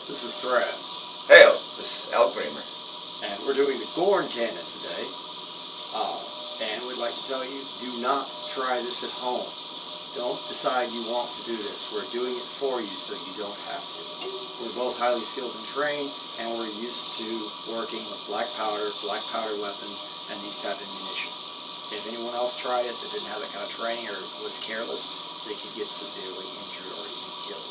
This is Thrand. Hail, this is Eldgrimr. And we're doing the Gorn canon today. And we'd like to tell you, do not try this at home. Don't decide you want to do this. We're doing it for you so you don't have to. We're both highly skilled and trained, and we're used to working with black powder weapons, and these type of munitions. If anyone else tried it that didn't have that kind of training or was careless, they could get severely injured or even killed.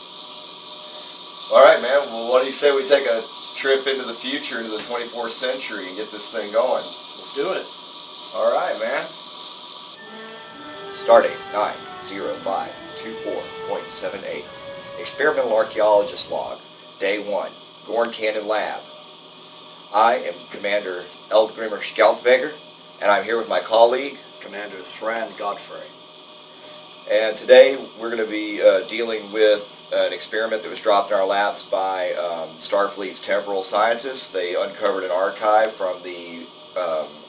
Alright, man. Well, what do you say we take a trip into the future, into the 24th century, and get this thing going? Let's do it. Alright, man. Stardate 90524.78. Experimental Archaeologist Log. Day 1. Gorn Cannon Lab. I am Commander Eldgrimr Scoutveger, and I'm here with my colleague, Commander Thrand Godfrey. and today we're going to be dealing with an experiment that was dropped in our laps by Starfleet's temporal scientists. They uncovered an archive from the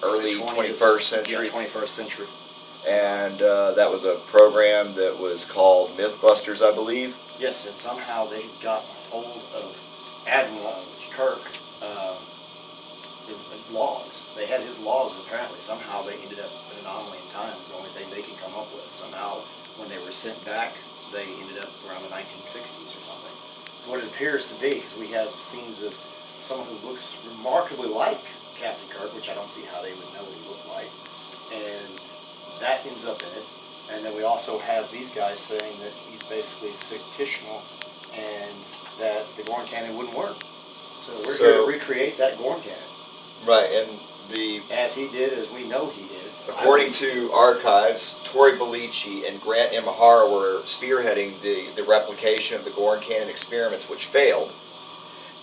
early 21st century. Yeah, 21st century. And that was a program that was called Mythbusters, I believe. Yes, and somehow they got hold of Admiral Kirk, his logs. They had his logs, apparently. Somehow they ended up an anomaly in time. It's the only thing they could come up with. Somehow, when they were sent back, they ended up around the 1960s or something. It's what it appears to be, because we have scenes of someone who looks remarkably like Captain Kirk, which I don't see how they would know what he looked like. And that ends up in it. And then we also have these guys saying that he's basically fictional and that the Gorn cannon wouldn't work. So we're here to recreate that Gorn cannon. Right, and as he did, as we know he did. according to archives, Tori Belici and Grant Imahara were spearheading the replication of the Gorn cannon experiments, which failed.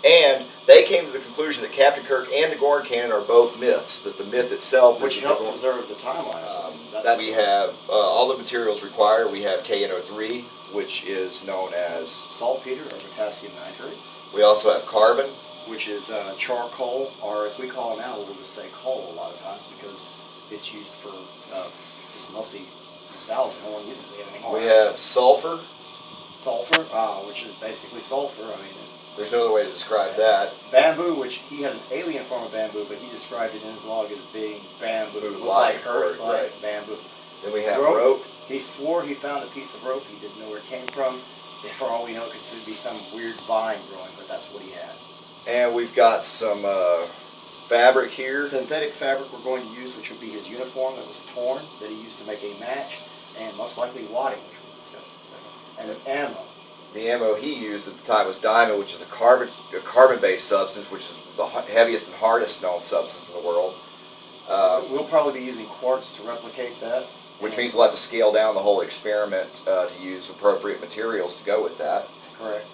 And they came to the conclusion that Captain Kirk and the Gorn cannon are both myths, that the myth itself which helped preserve the timeline. We have all the materials required. We have KNO3, which is known as saltpeter or potassium nitrate. We also have carbon, which is charcoal, or as we call it now, we'll just say coal a lot of times because it's used for just mostly nostalgia. No one uses it anymore. We have sulfur. Sulfur, which is basically sulfur. I mean, there's no other way to describe that. Bamboo, which he had an alien form of bamboo, but he described it in his log as being bamboo, like earth-like bamboo. Then we have rope. He swore he found a piece of rope. He didn't know where it came from. For all we know, it could be some weird vine growing, but that's what he had. And we've got some fabric here. Synthetic fabric we're going to use, which would be his uniform that was torn, that he used to make a match, and most likely wadding, which we'll discuss in a second. And then ammo. The ammo he used at the time was diamond, which is a carbon-based substance, which is the heaviest and hardest known substance in the world. We'll probably be using quartz to replicate that. Which means we'll have to scale down the whole experiment to use appropriate materials to go with that. Correct.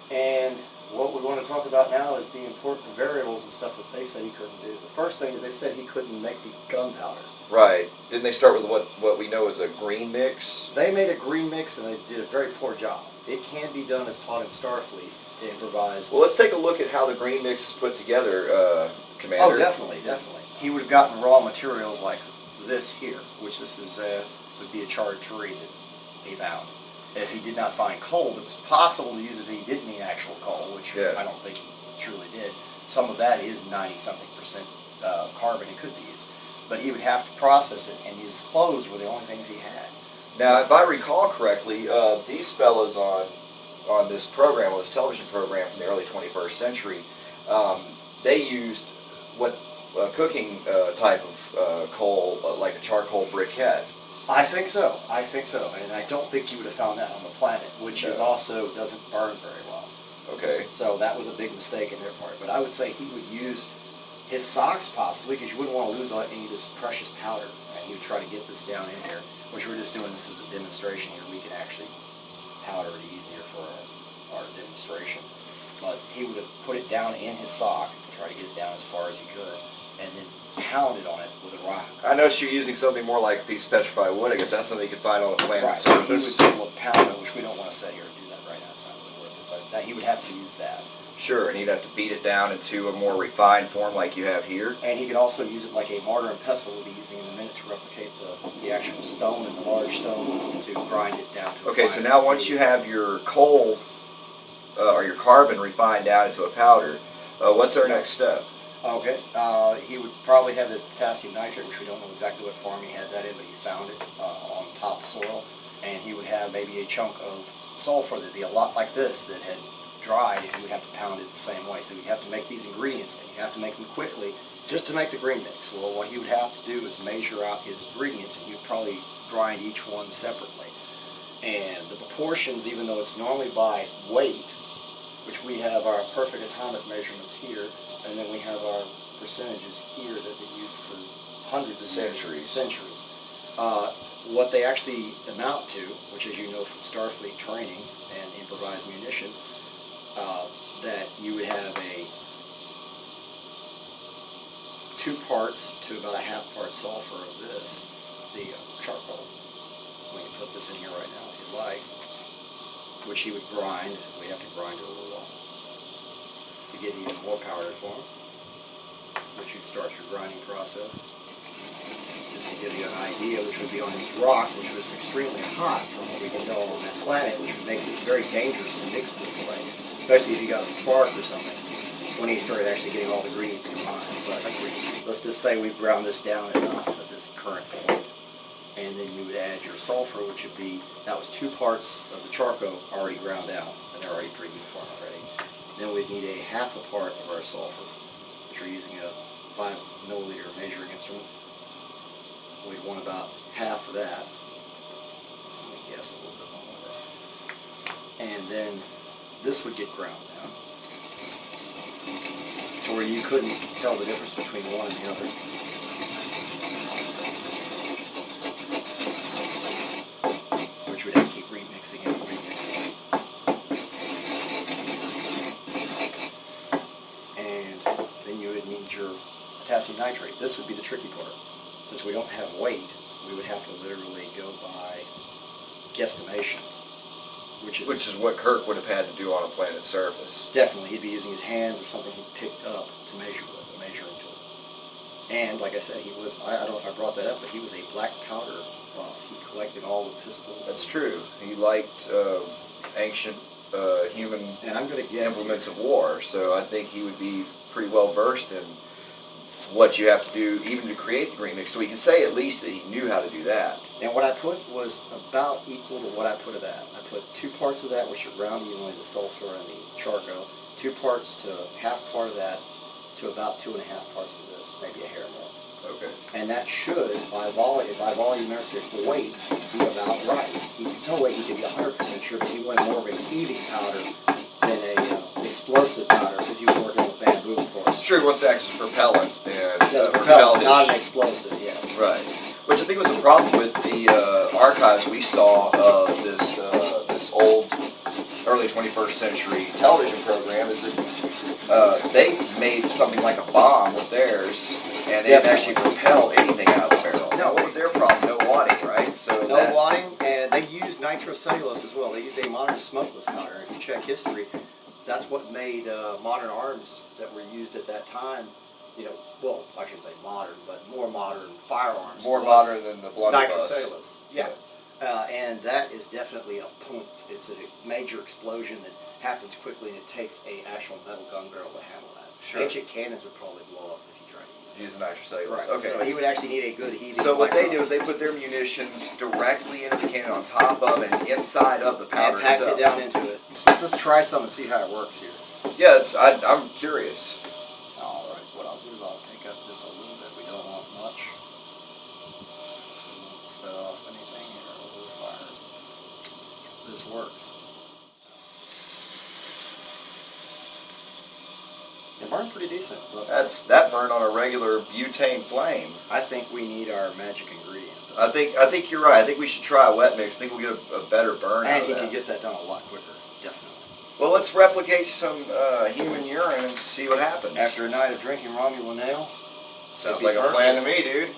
And what we want to talk about now is the important variables and stuff that they said he couldn't do. The first thing is they said he couldn't make the gunpowder. Right. Didn't they start with what we know as a green mix? They made a green mix and they did a very poor job. It can be done as taught in Starfleet to improvise. Well, let's take a look at how the green mix is put together, Commander. Oh, definitely, definitely. He would have gotten raw materials like this here, which this is would be a charred tree that he found. If he did not find coal, it was possible to use if he did mean actual coal, which I don't think he truly did. Some of that is 90-something% carbon. It could be used. But he would have to process it, and his clothes were the only things he had. Now, if I recall correctly, these fellas on this program, this television program from the early 21st century, they used cooking type of coal, like a charcoal briquette. I think so. And I don't think he would have found that on the planet, which is also doesn't burn very well. Okay. So that was a big mistake in their part. But I would say he would use his socks possibly, because you wouldn't want to lose any of this precious powder. And he would try to get this down in here, which we're just doing. This is a demonstration here. We can actually powder it easier for our demonstration. But he would have put it down in his sock, try to get it down as far as he could, and then pounded on it with a rock. I noticed you're using something more like a piece of petrified wood. I guess that's something you could find on the planet's surface. He would be able to pound it, which we don't want to sit here and do that right now. It's not really worth it. But that, he would have to use that. Sure, and he'd have to beat it down into a more refined form like you have here. And he could also use it like a mortar and pestle we'll be using in a minute to replicate the actual stone and the large stone to grind it down to Okay, so now once you have your coal, or your carbon refined down into a powder. What's our next step? Okay, he would probably have his potassium nitrate, which we don't know exactly what farm he had that in, but he found it on top soil. And he would have maybe a chunk of sulfur that'd be a lot like this that had dried, and he would have to pound it the same way. So he'd have to make these ingredients, and he'd have to make them quickly just to make the green mix. Well, what he would have to do is measure out his ingredients, and he would probably grind each one separately. And the proportions, even though it's normally by weight, which we have our perfect atomic measurements here, and then we have our percentages here that have been used for hundreds of centuries. What they actually amount to, which as you know from Starfleet training and improvised munitions, that you would have a 2 parts to about a half part sulfur of this, the charcoal. We can put this in here right now if you'd like, which he would grind. We have to grind it a little to get even more powder form, which you'd start your grinding process. Just to give you an idea, which would be on his rock, which was extremely hot from what we can tell on that planet, which would make this very dangerous to mix this way, especially if you got a spark or something, when he started actually getting all the ingredients combined. But let's just say we've ground this down enough at this current point, and then you would add your sulfur, which would be, that was 2 parts of the charcoal already ground out, and they're already pretty uniform already. Then we'd need a half a part of our sulfur, which we're using a 5 milliliter measuring instrument. We'd want about half of that. Let me guess a little bit more of that. And then this would get ground down to where you couldn't tell the difference between one and the other. Which would have to keep remixing and remixing. And then you would need your potassium nitrate. This would be the tricky part. Since we don't have weight, we would have to literally go by guesstimation, which is what Kirk would have had to do on a planet's surface. Definitely, he'd be using his hands or something he picked up to measure with, a measuring tool. And like I said, he was, I don't know if I brought that up, but he was a black powder buff. He collected all the pistols. That's true. He liked ancient human and I'm going to guess implements of war, so I think he would be pretty well versed in what you have to do even to create the green mix. So we can say at least that he knew how to do that. And what I put was about equal to what I put of that. I put 2 parts of that, which are ground evenly, the sulfur and the charcoal, 2 parts to half part of that to about 2.5 parts of this, maybe a hair more. Okay. And that should, by volumetric weight, be about right. There's no way he could be 100% sure, but he wanted more of a heaving powder than a explosive powder, because he was working with bamboo, of course. Sure, he wants to act as propellant and propel not an explosive, yes. Right. Which I think was a problem with the archives we saw of this old early 21st century television program, is that they made something like a bomb with theirs, and they didn't actually propel anything out of the barrel. No, what was their problem? No wadding, right? So no wadding, and they used nitrocellulose as well. They used a modern smokeless powder. If you check history, that's what made modern arms that were used at that time, you know, well, I shouldn't say modern, but more modern firearms. More modern than the blunderbuss. Nitrocellulose, yeah. And that is definitely a poof. It's a major explosion that happens quickly, and it takes an actual metal gun barrel to handle that. Sure. Ancient cannons would probably blow up if you tried to use Using nitrocellulose. Right. Okay. So he would actually need a good heating. So what they do is they put their munitions directly into the cannon on top of and inside of the powder and packed itself. it down into it. So let's just try some and see how it works here. Yeah, I'm curious. All right. What I'll do is I'll take up just a little bit. We don't want much. We won't set off anything here. We'll fire. See if this works. It burned pretty decent. Look. That burned on a regular butane flame. I think we need our magic ingredient. I think you're right. I think we should try a wet mix. I think we'll get a better burn out And of he that. could get that done a lot quicker, definitely. Well, let's replicate some human urine and see what happens. After a night of drinking Romulan ale. Sounds like a plan to me, dude.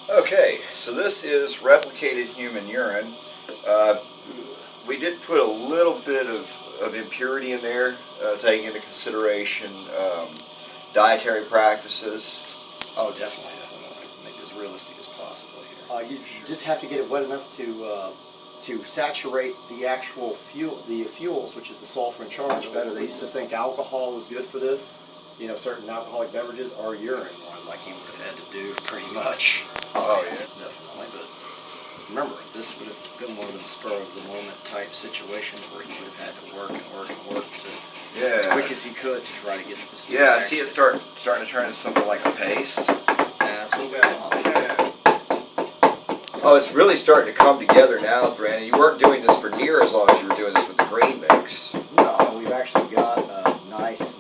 Okay, so this is replicated human urine. We did put a little bit of impurity in there, taking into consideration dietary practices. Oh, definitely. Make it as realistic as possible here. You just have to get it wet enough to saturate the actual fuels, which is the sulfur and charge, better. They used to think alcohol was good for this. You know, certain alcoholic beverages, or urine, like he would have had to do pretty much. Oh, yeah. Definitely, but remember, this would have been one of them spur of the moment type situations where he would have had to work to as quick as he could to try to get this. Yeah, I see it starting to turn into something like a paste. That's what we got. Yeah. Oh, it's really starting to come together now, Thrand. You weren't doing this for near as long as you were doing this with the green mix. No, we've actually got a nice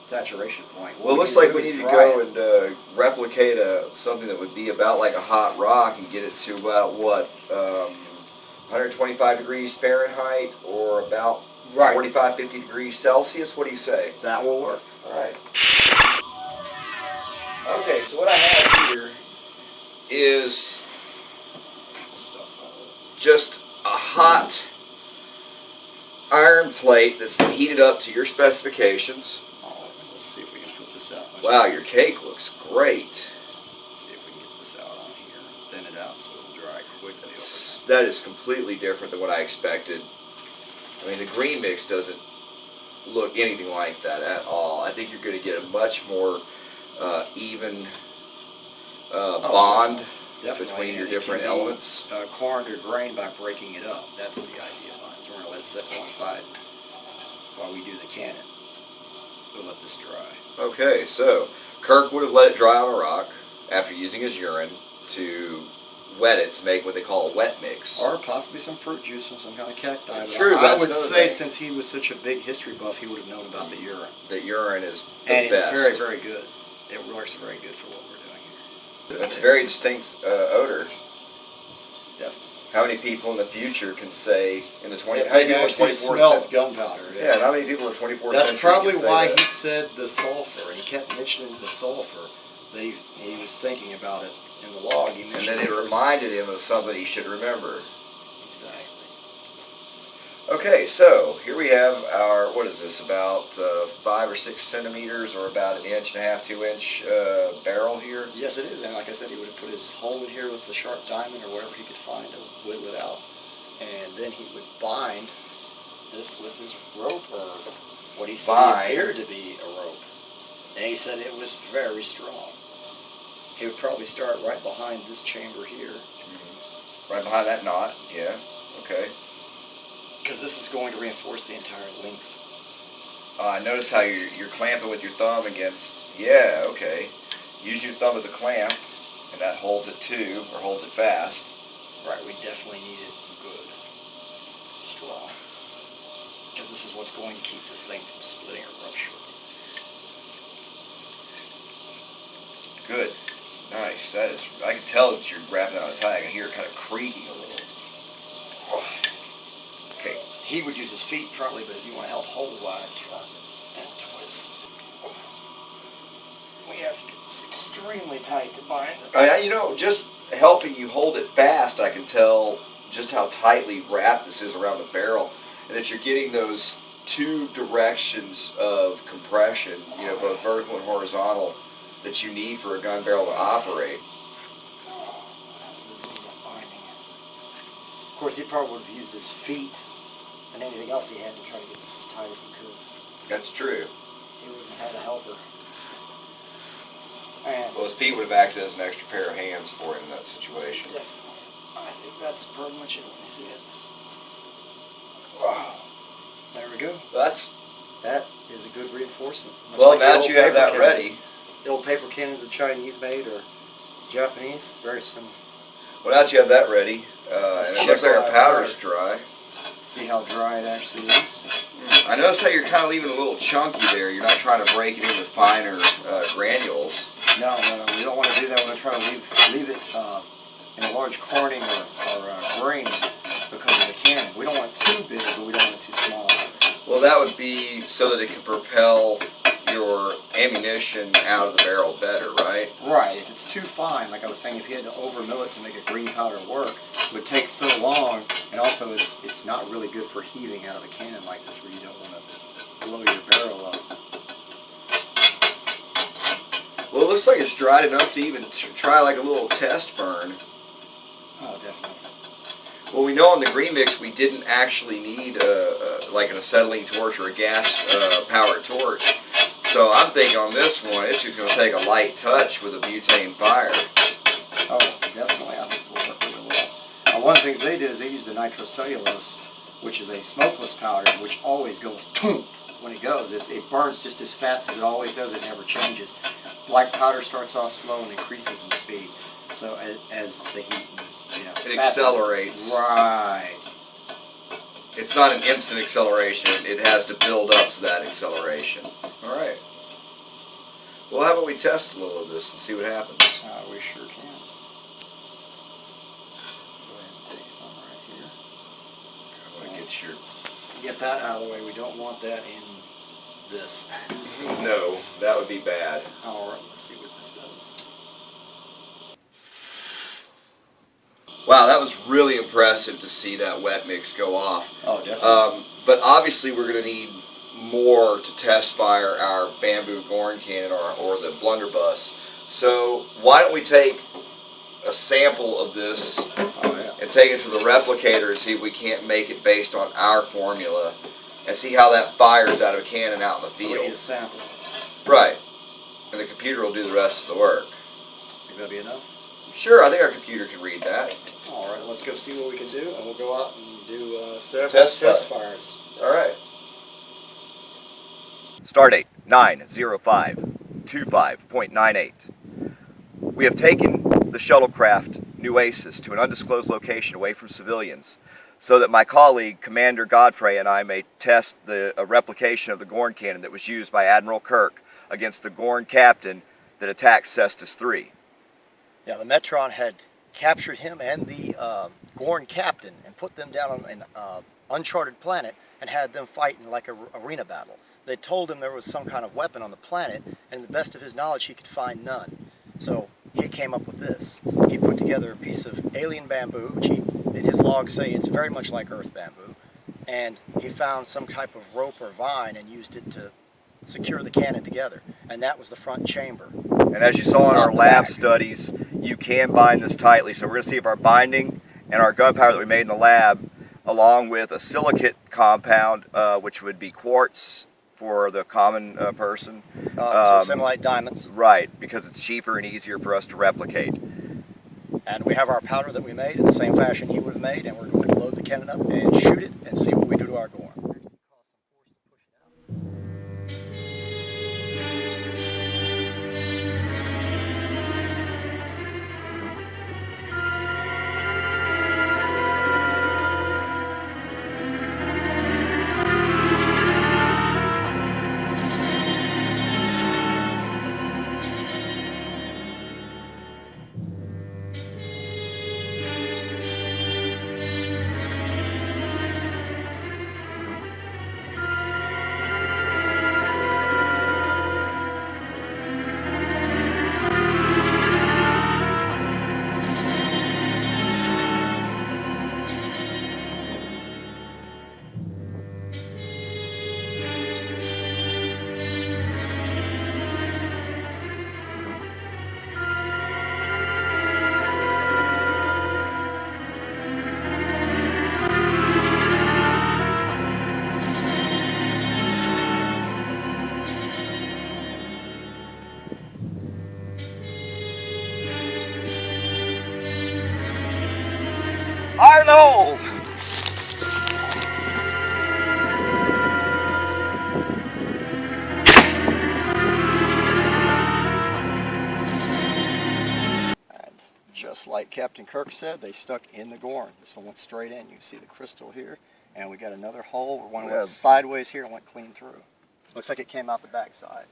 saturation point. Well, it looks like we need to go and replicate something that would be about like a hot rock and get it to about, what, 125 degrees Fahrenheit or about 45, 50 degrees Celsius? What do you say? That will work. All right. Okay, so what I have here is just a hot iron plate that's been heated up to your specifications. Let's see if we can put this out. Wow, your cake looks great. Let's see if we can get this out on here. Thin it out so it'll dry quickly. That is completely different than what I expected. I mean, the green mix doesn't look anything like that at all. I think you're going to get a much more even bond between your different elements. Corn to grain by breaking it up. That's the idea behind it. So we're going to let it set to one side while we do the cannon. We'll let this dry. Okay, so Kirk would have let it dry on a rock after using his urine to wet it to make what they call a wet mix. Or possibly some fruit juice from some kind of cacti. True, I would that's say another thing. since he was such a big history buff, he would have known about the urine. The urine is the And best. it's very, very good. It works very good for what we're doing here. That's a very distinct odor. Definitely. How many people in the future can say in the 20? They How many people in actually 24 smelled gunpowder. Yeah, and how many people in 24 That's century probably can say why that? he said the sulfur. He kept mentioning the sulfur. That he was thinking about it in the log. He And mentioned then it first. reminded him of something he should remember. Exactly. Okay, so here we have our, what is this, about 5 or 6 centimeters or about 1.5 inch, 2 inch barrel here? Yes, it is. And like I said, he would have put his hole in here with the sharp diamond or whatever he could find to whittle it out. And then he would bind this with his rope, or what he said appeared to be a rope. And he said it was very strong. He would probably start right behind this chamber here. Mm-hmm. Right behind that knot, yeah, okay. Because this is going to reinforce the entire length. Notice how you're clamping with your thumb against, yeah, okay. Use your thumb as a clamp, and that holds it too, or holds it fast. Right, we definitely need it good. Strong. Because this is what's going to keep this thing from splitting or rupturing. Good. Nice. That is, I can tell that you're wrapping it on a tie. I can hear it kind of creaking a little. Okay. He would use his feet probably, but if you want to help hold wide, try and twist. We have to get this extremely tight to bind it. You know, just helping you hold it fast, I can tell just how tightly wrapped this is around the barrel, and that you're getting those two directions of compression, you know, both vertical and horizontal, that you need for a gun barrel to operate. Of course, he probably would have used his feet and anything else he had to try to get this as tight as he could. That's true. He wouldn't have had a helper. And Well, his feet would have acted as an extra pair of hands for him in that situation. definitely. I think that's pretty much it. Let me see it. There we go. That is a good reinforcement. Much Well, like the now old that you have paper that cannons. ready, The old paper cannons the Chinese made or Japanese, very similar. well, now that you have that ready, and it looks like our powder's dry. See how dry it actually is? I notice how you're kind of leaving it a little chunky there. You're not trying to break it into finer granules. No, we don't want to do that. We're going to try to leave it in a large corning or grain because of the cannon. We don't want it too big, but we don't want it too small. Well, that would be so that it can propel your ammunition out of the barrel better, right? Right. If it's too fine, like I was saying, if you had to overmill it to make a green powder work, it would take so long, and also it's not really good for heaving out of a cannon like this where you don't want to blow your barrel up. Well, it looks like it's dried enough to even try like a little test burn. Oh, definitely. Well, we know on the green mix we didn't actually need like an acetylene torch or a gas-powered torch. So I'm thinking on this one, it's just going to take a light touch with a butane fire. Oh, definitely. I think we'll work really well. One of the things they did is they used a nitrocellulose, which is a smokeless powder, which always goes toom when it goes. It burns just as fast as it always does. It never changes. Black powder starts off slow and increases in speed. So as the heat, it accelerates. Right. It's not an instant acceleration. It has to build up to that acceleration. All right. Well, how about we test a little of this and see what happens? We sure can. Go ahead and take some right here. I want to get that out of the way. We don't want that in this. No, that would be bad. All right, let's see what this does. Wow, that was really impressive to see that wet mix go off. Oh, definitely. But obviously we're going to need more to test fire our bamboo Gorn cannon or the blunderbuss. So why don't we take a sample of this and take it to the replicator and see if we can't make it based on our formula and see how that fires out of a cannon out in the field. So we need a sample. Right. And the computer will do the rest of the work. Think that'll be enough? Sure, I think our computer can read that. All right, let's go see what we can do, and we'll go out and do several Test fires. All right. Stardate 90525.98. We have taken the shuttlecraft Nuasis to an undisclosed location away from civilians so that my colleague, Commander Godfrey, and I may test a replication of the Gorn cannon that was used by Admiral Kirk against the Gorn Captain that attacked Cestus 3. Yeah, the Metron had captured him and the Gorn Captain and put them down on an uncharted planet and had them fight in like a arena battle. They told him there was some kind of weapon on the planet, and to the best of his knowledge, he could find none. So he came up with this. He put together a piece of alien bamboo, which in his logs say it's very much like Earth bamboo, and he found some type of rope or vine and used it to secure the cannon together, and that was the front chamber. And as you saw in our lab studies, you can bind this tightly. So we're going to see if our binding and our gunpowder that we made in the lab, along with a silicate compound, which would be quartz for the common person. So similar like diamonds. Right, because it's cheaper and easier for us to replicate. And we have our powder that we made in the same fashion he would have made, and we're going to load the cannon up and shoot it and see what we do to our Gorn. Arnold! Just like Captain Kirk said, they stuck in the Gorn. This one went straight in. You can see the crystal here. And we got another hole where one went sideways here and went clean through. Looks like it came out the back side.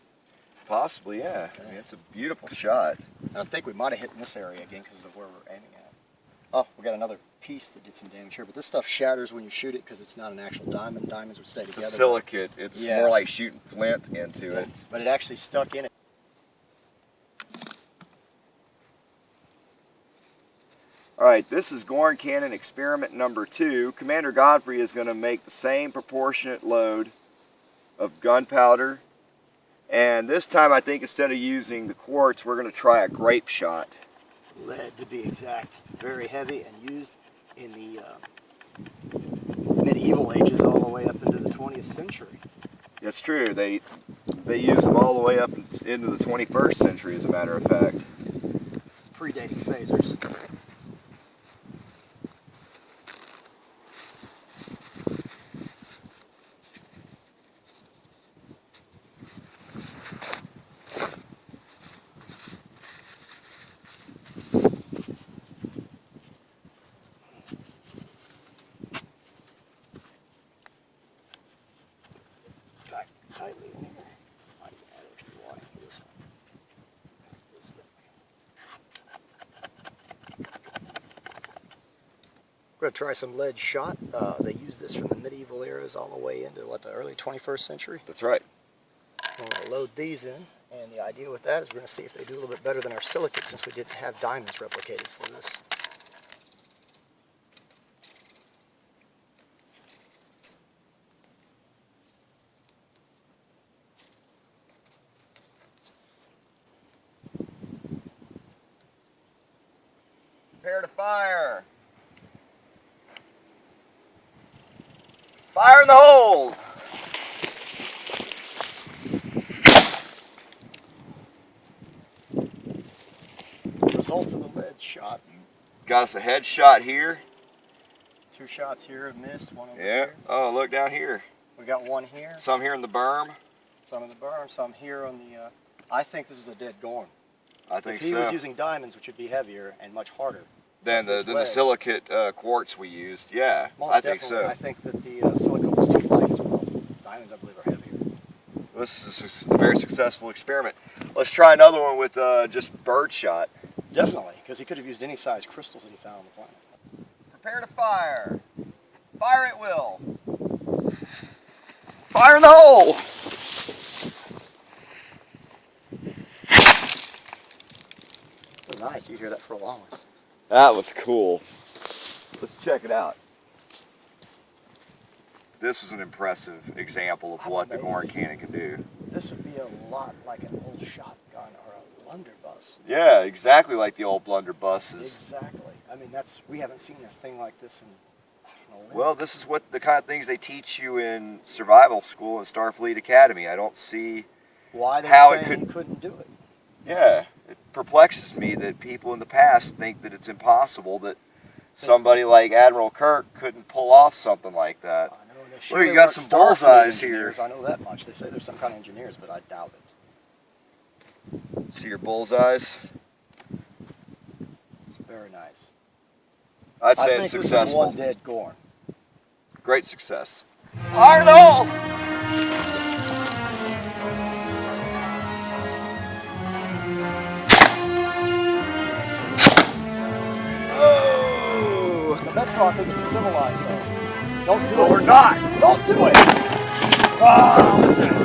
Possibly, yeah. I mean, it's a beautiful shot. And I think we might have hit in this area again because of where we're aiming at. Oh, we got another piece that did some damage here. But this stuff shatters when you shoot it because it's not an actual diamond. Diamonds would stay together. It's a silicate. It's more like shooting flint into it. But it actually stuck in it. Alright, this is Gorn Cannon experiment number 2. Commander Godfrey is going to make the same proportionate load of gunpowder And this time I think instead of using the quartz, we're going to try a grape shot. Lead, to be exact. Very heavy and used in the medieval ages all the way up into the 20th century. That's true. They use them all the way up into the 21st century, as a matter of fact. Predating phasers. Tightly in here. Might add extra wire for this one. We're going to try some lead shot. They used this from the medieval eras all the way into the early 21st century. That's right. We're going to load these in, and the idea with that is we're going to see if they do a little bit better than our silicate since we didn't have diamonds replicated for this. Prepare to fire. Fire in the hole. Results of the lead shot. Got us a headshot here. 2 shots here, missed, one over Yeah. here. Oh, look down here. We got one here, Some here in the berm. some in the berm, some here on the, I think this is a dead Gorn. I think If he so. was using diamonds, which would be heavier and much harder. Than the lead. silicate quartz we used. Yeah, Most I think definitely, so. I think that the silicate was too light as well. Diamonds, I believe, are heavier. This is a very successful experiment. Let's try another one with just bird shot. Definitely, because he could have used any size crystals that he found on the planet. Prepare to fire. Fire at will. Fire in the hole. It was nice. You'd hear that for a long one. That was cool. Let's check it out. This was an impressive example of I'm what the Gorn amazed. cannon can do. This would be a lot like an old shotgun or a blunderbuss. Yeah, exactly like the old blunderbusses. Exactly. I mean, we haven't seen a thing like this in, I don't know, Well, this is what the kind of things they teach you in survival school in Starfleet Academy. I don't see why they how were it saying could- he couldn't do it. Yeah, it perplexes me that people in the past think that it's impossible that somebody like Admiral Kirk couldn't pull off something like that. I know. They Look, surely you got weren't some Starfleet bullseyes here. engineers, I know that much. They say there's some kind of engineers, but I doubt it. See your bullseyes? It's very nice. I'd I say think it's this is successful. one dead Gorn. Great success. Fire in the hole! Oh! The Metron thinks we're civilized, though. Don't do But it. we're not. Don't do it! Ah!